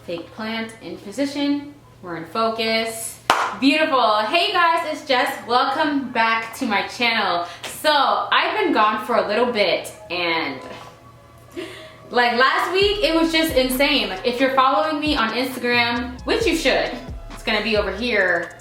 Fake plant in position. We're in focus. Beautiful. Hey guys, it's Jess. Welcome back to my channel. So I've been gone for a little bit, and like last week it was just insane. Like, if you're following me on Instagram, which you should, it's gonna be over here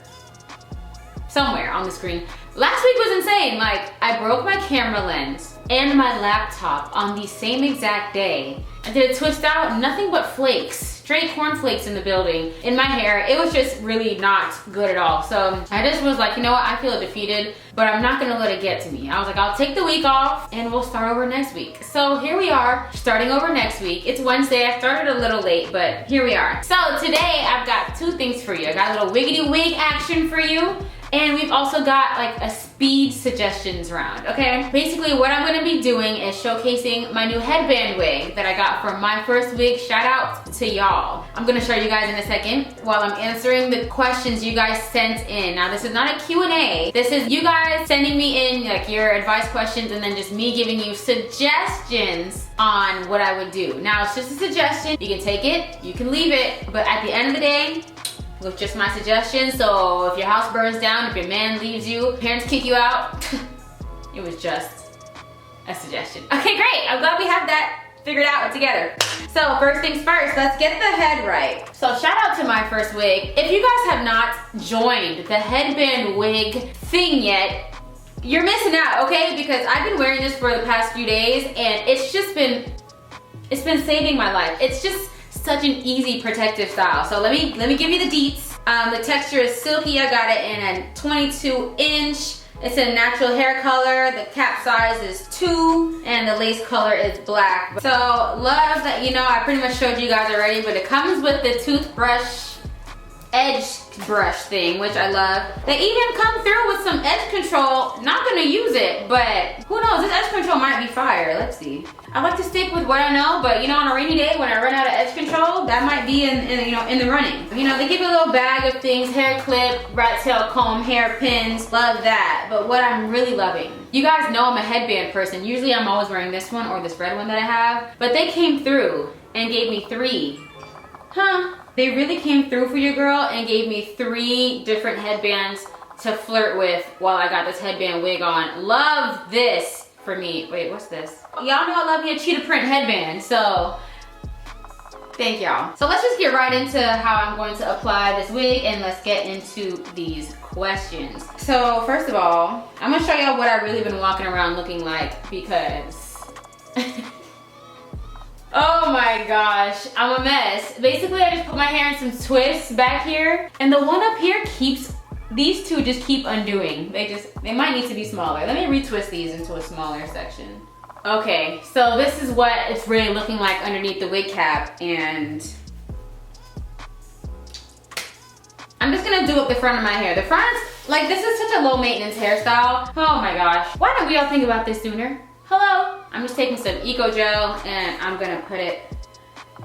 somewhere on the screen. Last week was insane. Like, I broke my camera lens and my laptop on the same exact day. I did a twist out, nothing but flakes, straight cornflakes in the building, in my hair. It was just really not good at all. So I just was like, you know what, I feel defeated, but I'm not gonna let it get to me. I was like, I'll take the week off and we'll start over next week. So here we are, starting over next week. It's Wednesday, I started a little late, but here we are. So today I've got two things for you. I got a little wiggity wig action for you. And we've also got like a speed suggestions round, okay? Basically what I'm gonna be doing is showcasing my new headband wig that I got from my first wig. Shout out to y'all. I'm gonna show you guys in a second while I'm answering the questions you guys sent in. Now this is not a Q&A. This is you guys sending me in like your advice questions and then just me giving you suggestions on what I would do. Now it's just a suggestion. You can take it, you can leave it, but at the end of the day, with just my suggestions. So if your house burns down, if your man leaves you, parents kick you out, it was just a suggestion. Okay, great. I'm glad we have that figured out together. So first things first, let's get the head right. So shout out to my first wig. If you guys have not joined the headband wig thing yet, you're missing out, okay? Because I've been wearing this for the past few days and it's been saving my life. It's just such an easy protective style. So let me give you the deets. The texture is silky. I got it in a 22 inch. It's a natural hair color. The cap size is 2 and the lace color is black. So love that, you know, I pretty much showed you guys already, but it comes with the toothbrush edge brush thing, which I love. They even come through with some edge control. Not gonna use it, but who knows, this edge control might be fire. Let's see. I like to stick with what I know, but you know, on a rainy day when I run out of edge control, that might be in the running. You know, they give you a little bag of things: hair clip, rat tail comb, hair pins. Love that. But what I'm really loving, you guys know I'm a headband person. Usually I'm always wearing this one or this red one that I have, but they came through and gave me 3. They really came through for your girl and gave me 3 different headbands to flirt with while I got this headband wig on. Love this for me. Wait, what's this? Y'all know I love me a cheetah print headband, so thank y'all. So let's just get right into how I'm going to apply this wig and let's get into these questions. So first of all, I'm gonna show y'all what I've really been walking around looking like because oh my gosh, I'm a mess. Basically, I just put my hair in some twists back here, and the one up here these two just keep undoing. They might need to be smaller. Let me retwist these into a smaller section. Okay, so this is what it's really looking like underneath the wig cap, and I'm just gonna do up the front of my hair. The front, like, this is such a low maintenance hairstyle. Oh my gosh, why don't we all think about this sooner? Hello? I'm just taking some Eco Gel and I'm gonna put it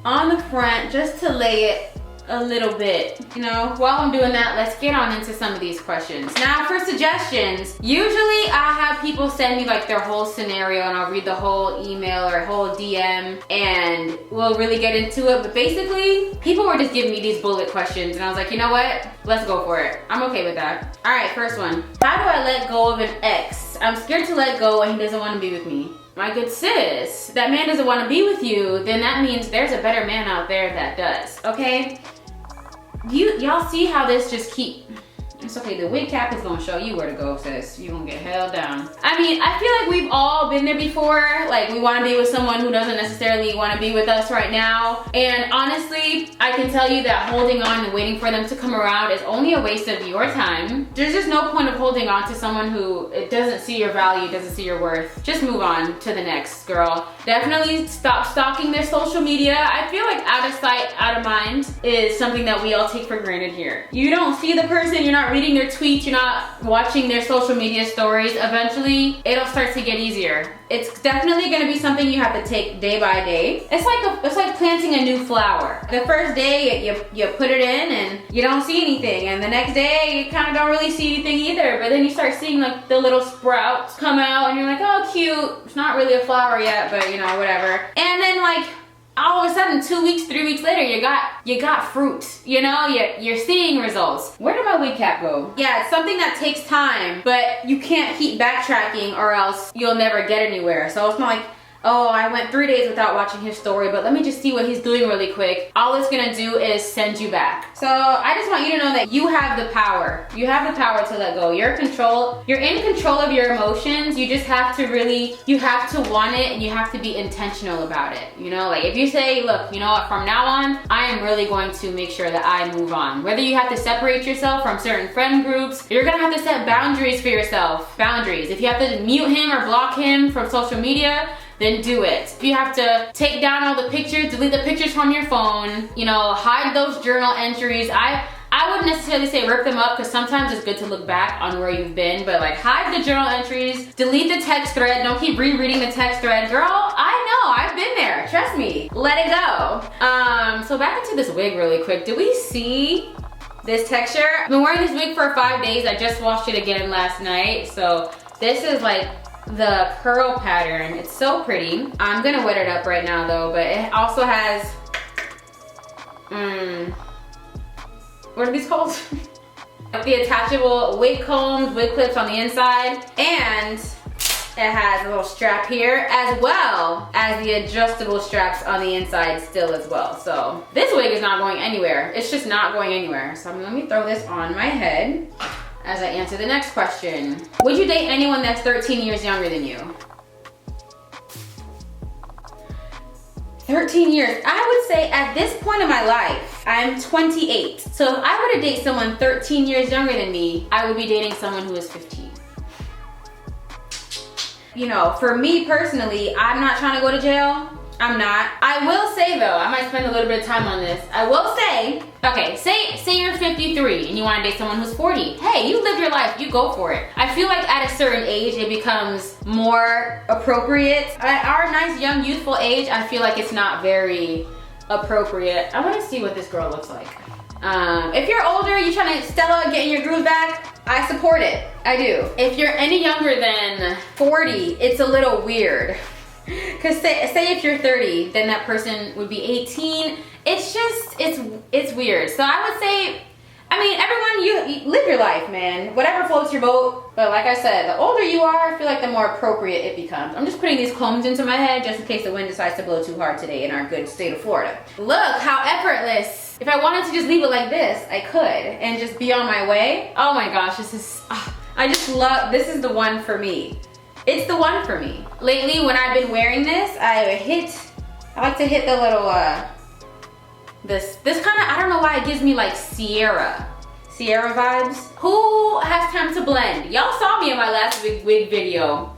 on the front just to lay it a little bit. You know, while I'm doing that, let's get on into some of these questions. Now for suggestions, usually I have people send me like their whole scenario and I'll read the whole email or whole DM and we'll really get into it. But basically, people were just giving me these bullet questions and I was like, you know what? Let's go for it. I'm okay with that. All right, first one. How do I let go of an ex? I'm scared to let go and he doesn't want to be with me. My good sis, that man doesn't want to be with you, then that means there's a better man out there that does, okay? Y'all see how this just it's okay, the wig cap is gonna show you where to go, sis. You're gonna get held down. I mean, I feel like we've all been there before. Like, we wanna be with someone who doesn't necessarily wanna be with us right now. And honestly, I can tell you that holding on and waiting for them to come around is only a waste of your time. There's just no point of holding on to someone who doesn't see your value, doesn't see your worth. Just move on to the next, girl. Definitely stop stalking their social media. I feel like out of sight, out of mind is something that we all take for granted here. You don't see the person, you're not reading their tweets, you're not watching their social media stories. Eventually, it'll start to get easier. It's definitely gonna be something you have to take day by day. It's like planting a new flower. The first day, you put it in and you don't see anything. And the next day, you kind of don't really see anything either. But then you start seeing like the little sprouts come out and you're like, oh, cute. It's not really a flower yet, but you know, whatever. And then like all of a sudden 2 weeks, 3 weeks later, you got fruit. You know, you're seeing results. Where did my wig cap go? Yeah, it's something that takes time, but you can't keep backtracking or else you'll never get anywhere. So it's not like, oh, I went 3 days without watching his story, but let me just see what he's doing really quick. All it's gonna do is send you back. So I just want you to know that you have the power. You have the power to let go. You're in control of your emotions. You just have to you have to want it, and you have to be intentional about it. You know, like if you say, look, you know what, from now on, I am really going to make sure that I move on. Whether you have to separate yourself from certain friend groups, you're gonna have to set boundaries for yourself. Boundaries. If you have to mute him or block him from social media, then do it. If you have to take down all the pictures, delete the pictures from your phone, you know, hide those journal entries. I wouldn't necessarily say rip them up, because sometimes it's good to look back on where you've been, but like hide the journal entries, delete the text thread, don't keep rereading the text thread. Girl, I know, I've been there, trust me. Let it go. So back into this wig really quick. Do we see this texture? I've been wearing this wig for 5 days. I just washed it again last night. So this is like the curl pattern. It's so pretty. I'm gonna wet it up right now though, but it also has, what are these called? The attachable wig combs, wig clips on the inside, and it has a little strap here, as well as the adjustable straps on the inside still as well. So this wig is not going anywhere. It's just not going anywhere. So let me throw this on my head as I answer the next question. Would you date anyone that's 13 years younger than you? 13 years. I would say at this point in my life, I'm 28. So if I were to date someone 13 years younger than me, I would be dating someone who is 15. You know, for me personally, I'm not trying to go to jail. I'm not. I will say though, I might spend a little bit of time on this. I will say, okay, say you're 53 and you want to date someone who's 40. Hey, you live your life, you go for it. I feel like at a certain age, it becomes more appropriate. At our nice, young, youthful age, I feel like it's not very appropriate. I want to see what this girl looks like. If you're older, you're trying to, Stella, get in your groove back, I support it. I do. If you're any younger than 40, it's a little weird. Cause say if you're 30, then that person would be 18. It's just, it's weird. So I would say, I mean, everyone, you live your life, man. Whatever floats your boat. But like I said, the older you are, I feel like the more appropriate it becomes. I'm just putting these combs into my head just in case the wind decides to blow too hard today in our good state of Florida. Look how effortless. If I wanted to just leave it like this, I could and just be on my way. Oh my gosh, this is, I just love, this is the one for me. It's the one for me. Lately, when I've been wearing this, I like to hit the little, this kind of, I don't know why it gives me like Sierra vibes. Who has time to blend? Y'all saw me in my last wig video.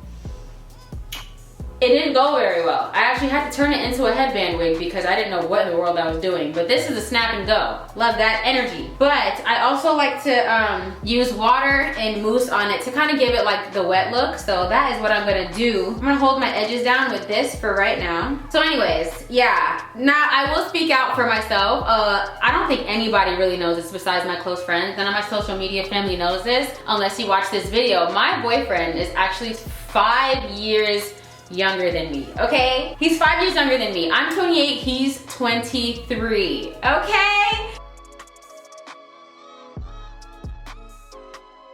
It didn't go very well. I actually had to turn it into a headband wig because I didn't know what in the world I was doing. But this is a snap and go. Love that energy. But I also like to use water and mousse on it to kind of give it like the wet look. So that is what I'm gonna do. I'm gonna hold my edges down with this for right now. So anyways, yeah. Now I will speak out for myself. I don't think anybody really knows this besides my close friends. None of my social media family knows this unless you watch this video. My boyfriend is actually 5 years younger than me, okay? He's 5 years younger than me. I'm 28, he's 23, okay?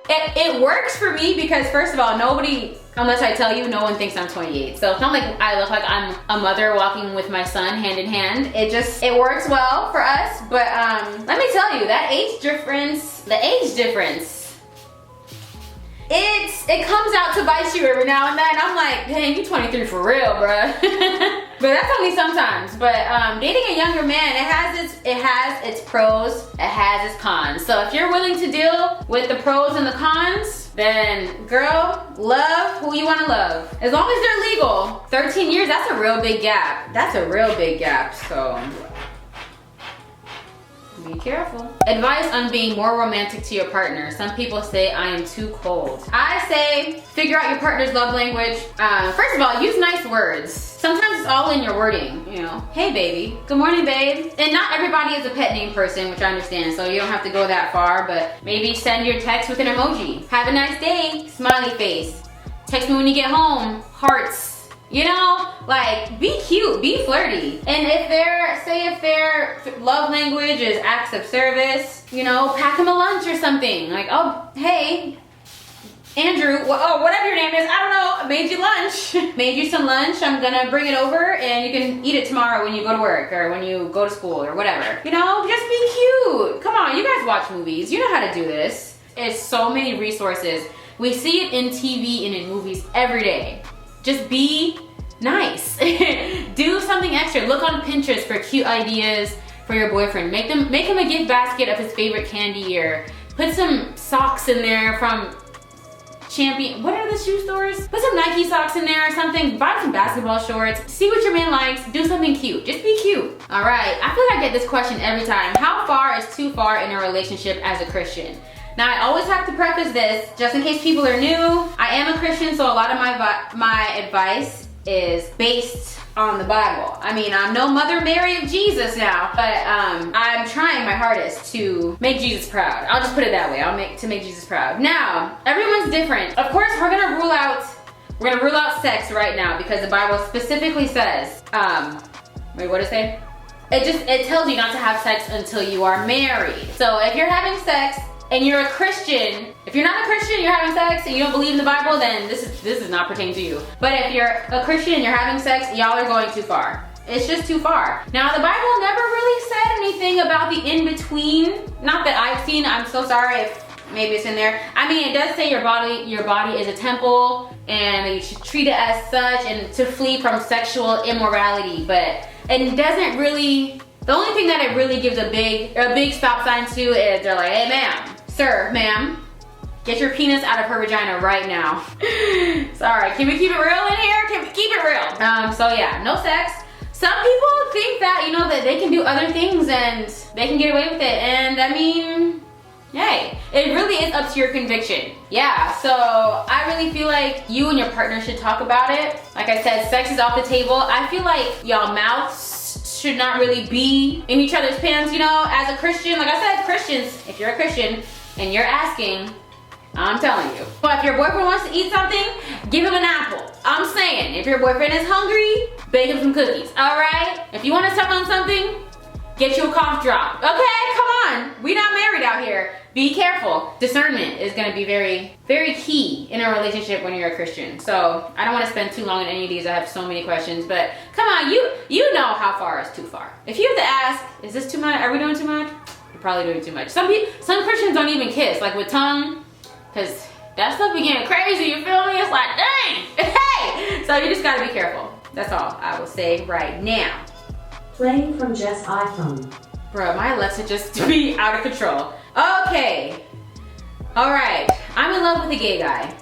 It works for me because first of all, nobody, unless I tell you, no one thinks I'm 28. So it's not like I look like I'm a mother walking with my son hand in hand. It works well for us, but let me tell you, that age difference, it comes out to bite you every now and then. I'm like, dang, you 23 for real, bruh. But that's only sometimes. But dating a younger man, it has its pros, it has its cons. So if you're willing to deal with the pros and the cons, then girl, love who you want to love. As long as they're legal. 13 years, that's a real big gap. That's a real big gap, so be careful. Advice on being more romantic to your partner. Some people say I am too cold. I say figure out your partner's love language. First of all, use nice words. Sometimes it's all in your wording, you know. Hey baby, good morning babe. And not everybody is a pet name person, which I understand, so you don't have to go that far, but maybe send your text with an emoji. Have a nice day, smiley face. Text me when you get home, hearts. You know, like, be cute, be flirty. And if their love language is acts of service, you know, pack them a lunch or something. Like, oh, hey, Andrew, oh, whatever your name is, I don't know, I made you lunch. Made you some lunch, I'm gonna bring it over and you can eat it tomorrow when you go to work or when you go to school or whatever. You know, just be cute. Come on, you guys watch movies, you know how to do this. It's so many resources. We see it in TV and in movies every day. Just be nice. Do something extra. Look on Pinterest for cute ideas for your boyfriend. Make him a gift basket of his favorite candy, or put some socks in there from Champion, what are the shoe stores? Put some Nike socks in there or something. Buy some basketball shorts. See what your man likes. Do something cute. Just be cute. All right, I feel like I get this question every time. How far is too far in a relationship as a Christian? Now, I always have to preface this, just in case people are new. I am a Christian, so a lot of my advice is based on the Bible. I mean, I'm no Mother Mary of Jesus now, but I'm trying my hardest to make Jesus proud. I'll just put it that way. To make Jesus proud. Now, everyone's different. Of course, we're gonna rule out sex right now because the Bible specifically says, wait, what does it say? It tells you not to have sex until you are married. So if you're having sex and you're a Christian, if you're not a Christian, you're having sex and you don't believe in the Bible, then this is not pertaining to you. But if you're a Christian and you're having sex, y'all are going too far. It's just too far. Now, the Bible never really said anything about the in-between. Not that I've seen. I'm so sorry if maybe it's in there. I mean, it does say your body is a temple and you should treat it as such and to flee from sexual immorality. But it doesn't really, the only thing that it really gives a big stop sign to is they're like, hey ma'am, sir, ma'am, get your penis out of her vagina right now. Sorry, can we keep it real in here? Can we keep it real? So yeah, no sex. Some people think that, you know, that they can do other things and they can get away with it. And I mean, hey, it really is up to your conviction. Yeah, so I really feel like you and your partner should talk about it. Like I said, sex is off the table. I feel like y'all mouths should not really be in each other's pants, you know, as a Christian. Like I said, Christians, if you're a Christian and you're asking, I'm telling you. But if your boyfriend wants to eat something, give him an apple. I'm saying, if your boyfriend is hungry, bake him some cookies, all right? If you want to suck on something, get you a cough drop. Okay, come on. We not married out here. Be careful. Discernment is gonna be very, very key in a relationship when you're a Christian. So I don't wanna spend too long on any of these. I have so many questions, but come on, you know how far is too far. If you have to ask, is this too much? Are we doing too much? We're probably doing too much. Some Christians don't even kiss, like with tongue, because that stuff be getting crazy, you feel me? It's like, dang, hey! So you just gotta be careful. That's all I will say right now. Playing from Jess' iPhone. Bro, my Alexa just be out of control. Okay. All right. I'm in love with a gay guy.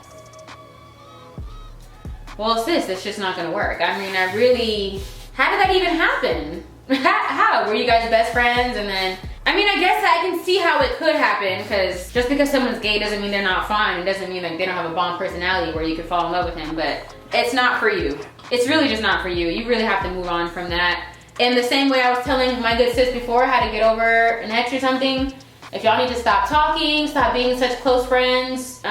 Well, sis, it's just not gonna work. I mean, how did that even happen? How? Were you guys best friends and then, I mean, I guess I can see how it could happen, because just because someone's gay doesn't mean they're not fine. It doesn't mean like they don't have a bomb personality where you could fall in love with him, but it's not for you. It's really just not for you. You really have to move on from that. In the same way I was telling my good sis before how to get over an ex or something, if y'all need to stop talking, stop being such close friends, you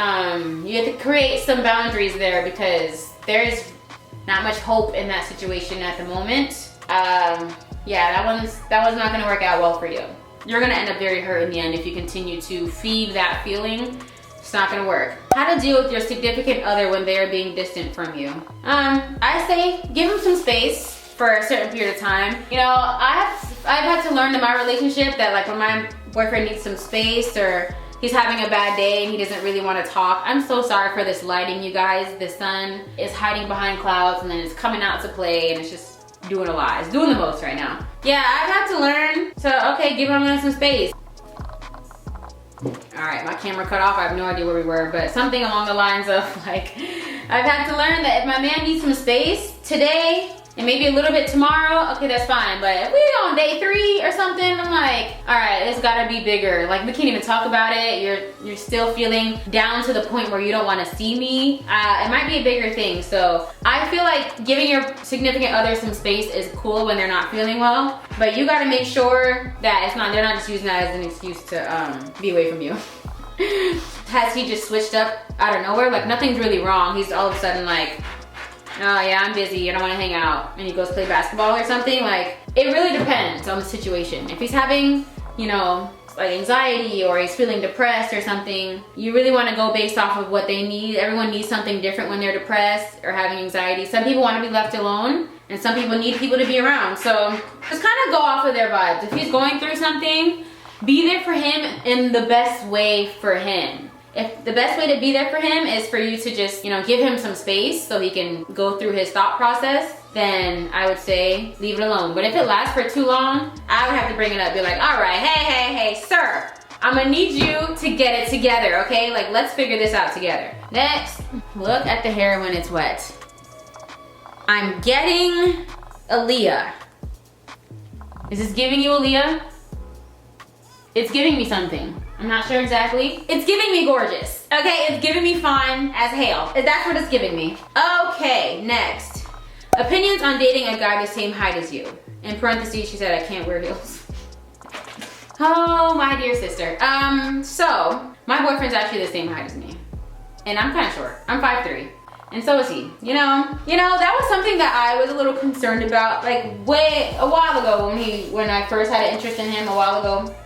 have to create some boundaries there, because there is not much hope in that situation at the moment. Yeah, that one's not gonna work out well for you. You're gonna end up very hurt in the end if you continue to feed that feeling. It's not gonna work. How to deal with your significant other when they are being distant from you. I say give them some space for a certain period of time. You know, I've had to learn in my relationship that like when my boyfriend needs some space or he's having a bad day and he doesn't really want to talk. I'm so sorry for this lighting, you guys. The sun is hiding behind clouds and then it's coming out to play and it's just doing a lot. It's doing the most right now. Yeah, I've had to learn to, okay, give him some space. All right, my camera cut off. I have no idea where we were, but something along the lines of like, I've had to learn that if my man needs some space today, and maybe a little bit tomorrow, okay, that's fine. But if we on day 3 or something, I'm like, all right, it's gotta be bigger. Like, we can't even talk about it. You're still feeling down to the point where you don't wanna see me. It might be a bigger thing. So I feel like giving your significant other some space is cool when they're not feeling well. But you gotta make sure that they're not just using that as an excuse to be away from you. Has he just switched up out of nowhere? Like, nothing's really wrong. He's all of a sudden like, oh yeah, I'm busy, I don't want to hang out, and he goes play basketball or something, like, it really depends on the situation. If he's having, you know, like anxiety or he's feeling depressed or something, you really want to go based off of what they need. Everyone needs something different when they're depressed or having anxiety. Some people want to be left alone and some people need people to be around. So just kind of go off of their vibes. If he's going through something, be there for him in the best way for him. If the best way to be there for him is for you to just, you know, give him some space so he can go through his thought process, then I would say leave it alone. But if it lasts for too long, I would have to bring it up. Be like, all right, hey, sir, I'm gonna need you to get it together, okay? Like, let's figure this out together. Next, look at the hair when it's wet. I'm getting Aaliyah. Is this giving you Aaliyah? It's giving me something. I'm not sure exactly. It's giving me gorgeous. Okay, it's giving me fine as hell. That's what it's giving me. Okay, next. Opinions on dating a guy the same height as you. In parentheses, she said, I can't wear heels. Oh, my dear sister. So, my boyfriend's actually the same height as me. And I'm kind of short. I'm 5'3". And so is he. You know, that was something that I was a little concerned about, like a while ago when I first had an interest in him a while ago.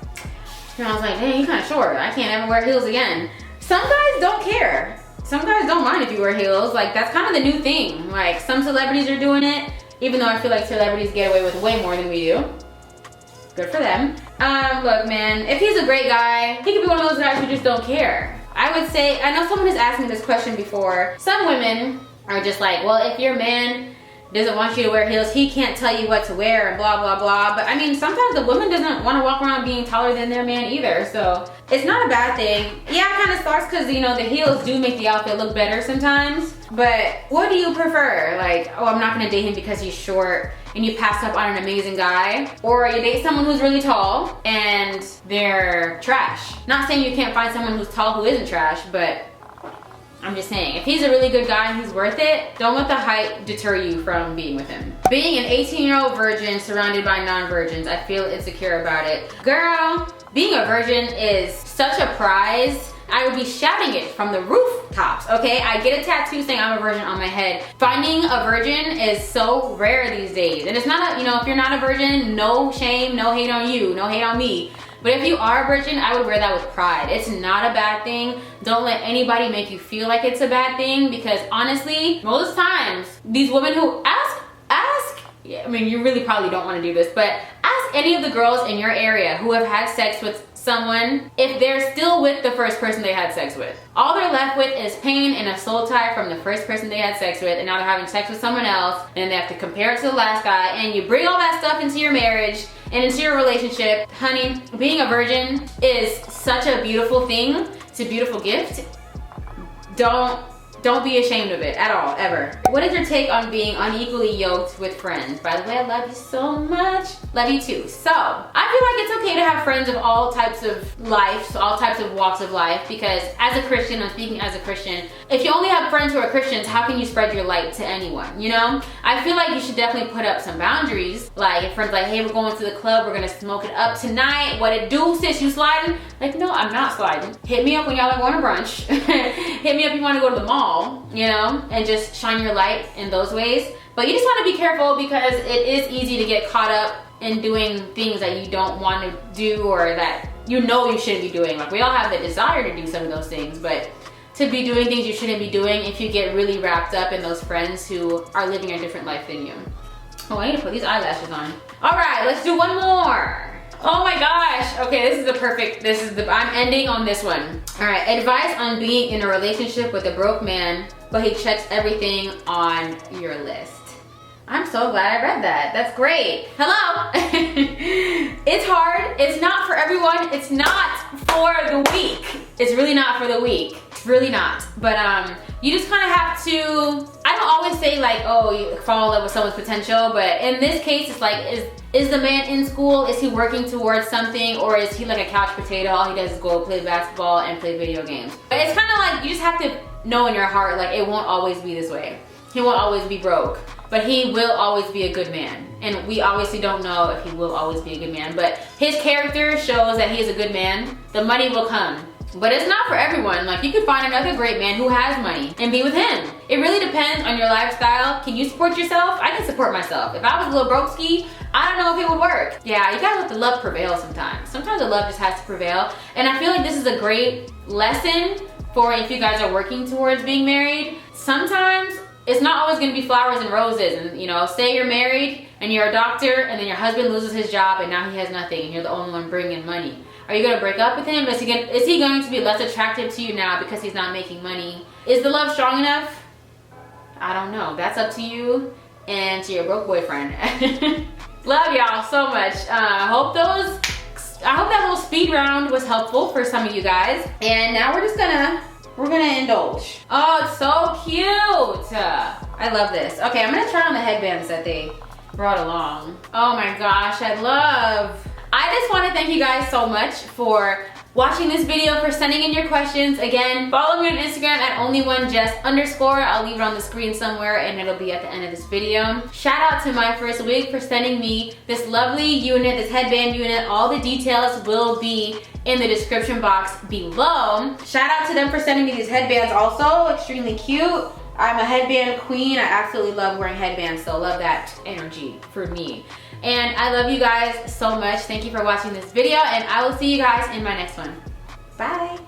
And I was like, dang, you're kind of short. I can't ever wear heels again. Some guys don't care. Some guys don't mind if you wear heels. Like, that's kind of the new thing. Like, some celebrities are doing it, even though I feel like celebrities get away with way more than we do. Good for them. Look, man, if he's a great guy, he could be one of those guys who just don't care. I would say, I know someone has asked me this question before. Some women are just like, well, if your man doesn't want you to wear heels, he can't tell you what to wear and blah, blah, blah. But I mean, sometimes the woman doesn't want to walk around being taller than their man either. So it's not a bad thing. Yeah, it kind of sucks because, you know, the heels do make the outfit look better sometimes. But what do you prefer? Like, oh, I'm not going to date him because he's short and you pass up on an amazing guy. Or you date someone who's really tall and they're trash. Not saying you can't find someone who's tall who isn't trash, but I'm just saying, if he's a really good guy and he's worth it, don't let the height deter you from being with him. Being an 18-year-old virgin surrounded by non-virgins, I feel insecure about it. Girl, being a virgin is such a prize. I would be shouting it from the rooftops, okay? I get a tattoo saying I'm a virgin on my head. Finding a virgin is so rare these days. And it's not, if you're not a virgin, no shame, no hate on you, no hate on me. But if you are a virgin, I would wear that with pride. It's not a bad thing. Don't let anybody make you feel like it's a bad thing, because honestly, most times, these women who ask, yeah, I mean, you really probably don't want to do this, but ask any of the girls in your area who have had sex with someone if they're still with the first person they had sex with. All they're left with is pain and a soul tie from the first person they had sex with, and now they're having sex with someone else, and they have to compare it to the last guy, and you bring all that stuff into your marriage and into your relationship. Honey, being a virgin is such a beautiful thing. It's a beautiful gift. Don't be ashamed of it at all, ever. What is your take on being unequally yoked with friends? By the way, I love you so much. Love you too. So, I feel like it's okay to have friends of all types of life, all types of walks of life, because as a Christian, I'm speaking as a Christian, if you only have friends who are Christians, how can you spread your light to anyone, you know? I feel like you should definitely put up some boundaries. Like, if friends like, hey, we're going to the club, we're gonna smoke it up tonight, what it do, sis, you sliding? Like, no, I'm not sliding. Hit me up when y'all are going to brunch. Hit me up if you wanna go to the mall, you know, and just shine your light in those ways. But you just want to be careful, because it is easy to get caught up in doing things that you don't want to do, or that you know you shouldn't be doing. Like, we all have the desire to do some of those things, but to be doing things you shouldn't be doing if you get really wrapped up in those friends who are living a different life than you. Oh, I need to put these eyelashes on. All right, let's do one more. Oh my gosh. Okay, I'm ending on this one. All right, advice on being in a relationship with a broke man, but he checks everything on your list. I'm so glad I read that. That's great. Hello. It's hard. It's not for everyone. It's not for the weak. It's really not for the weak. It's really not. But you just kind of have to, I don't always say like, oh, you fall in love with someone's potential, but in this case, it's like, is the man in school? Is he working towards something? Or is he like a couch potato? All he does is go play basketball and play video games. But it's kind of like, you just have to know in your heart, like, it won't always be this way. He won't always be broke, but he will always be a good man. And we obviously don't know if he will always be a good man, but his character shows that he is a good man. The money will come. But it's not for everyone. Like, you could find another great man who has money and be with him. It really depends on your lifestyle. Can you support yourself? I can support myself. If I was a little broke ski, I don't know if it would work. Yeah, you gotta let the love prevail sometimes. Sometimes the love just has to prevail. And I feel like this is a great lesson for if you guys are working towards being married. Sometimes it's not always gonna be flowers and roses. And you know, say you're married and you're a doctor and then your husband loses his job and now he has nothing and you're the only one bringing money. Are you gonna break up with him? Is he going to be less attractive to you now because he's not making money? Is the love strong enough? I don't know. That's up to you and to your broke boyfriend. Love y'all so much. I hope that little speed round was helpful for some of you guys. And now we're gonna indulge. Oh, it's so cute. I love this. Okay, I'm gonna try on the headbands that they brought along. Oh my gosh, I just want to thank you guys so much for watching this video, for sending in your questions. Again, follow me on Instagram at onlyoneJess_. I'll leave it on the screen somewhere and it'll be at the end of this video. Shout out to My First Wig for sending me this lovely unit, this headband unit. All the details will be in the description box below. Shout out to them for sending me these headbands also, extremely cute. I'm a headband queen. I absolutely love wearing headbands, so love that energy for me. And I love you guys so much. Thank you for watching this video, and I will see you guys in my next one. Bye.